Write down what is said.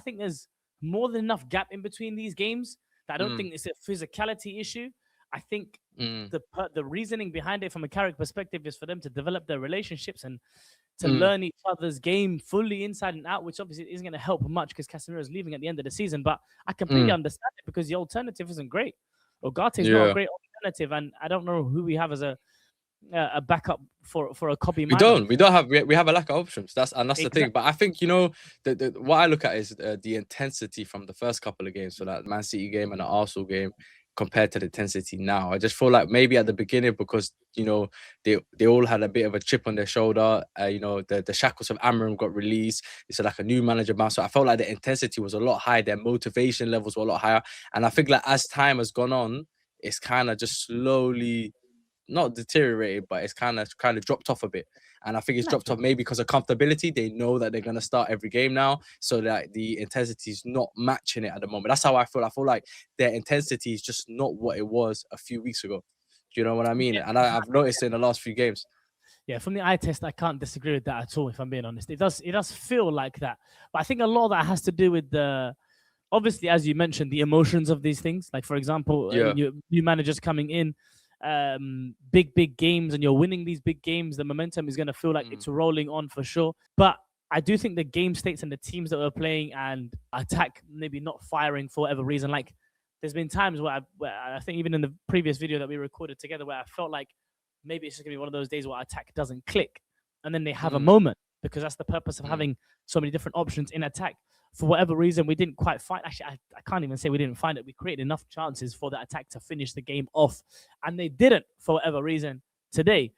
think there's more than enough gap in between these games that I don't Mm, think it's a physicality issue. I think mm, the reasoning behind it from a Carrick perspective is for them to develop their relationships and to mm. learn each other's game fully inside and out, which obviously isn't going to help much because Casemiro is leaving at the end of the season. But I completely Mm. understand it because the alternative isn't great. Ugarte is not a Yeah. great alternative, and I don't know who we have as a backup for a Kobe We Mano. don't. We don't have. We have a lack of options. That's the thing. Exactly. But I think what I look at is the intensity from the first couple of games, so that Man City game and the Arsenal game, compared to the intensity now. I just feel like maybe at the beginning because they all had a bit of a chip on their shoulder. The shackles of Amram got released. It's like a new manager now, so I felt like the intensity was a lot higher. Their motivation levels were a lot higher, and I think like as time has gone on, it's kind of just slowly not deteriorated, but it's kind of dropped off a bit. And I think it's dropped off Naturally. maybe because of comfortability. They know that they're gonna start every game now, so that the intensity is not matching it at the moment. That's how I feel. I feel like their intensity is just not what it was a few weeks ago. Do you know what I mean? Yeah. And I've noticed it in the last few games. Yeah, from the eye test, I can't disagree with that at all. If I'm being honest, it does feel like that, but I think a lot of that has to do with obviously, as you mentioned, the emotions of these things. Like for example, Yeah. new managers coming in, big games, and you're winning these big games. The momentum is going to feel like it's rolling on for sure. But I do think the game states and the teams that we're playing and attack maybe not firing for whatever reason. Like there's been times where I think even in the previous video that we recorded together, where I felt like maybe it's just gonna be one of those days where attack doesn't click, and then they have a moment because that's the purpose of having so many different options in attack. For whatever reason, we didn't quite find. Actually, I can't even say we didn't find it. We created enough chances for the attack to finish the game off, and they didn't for whatever reason today.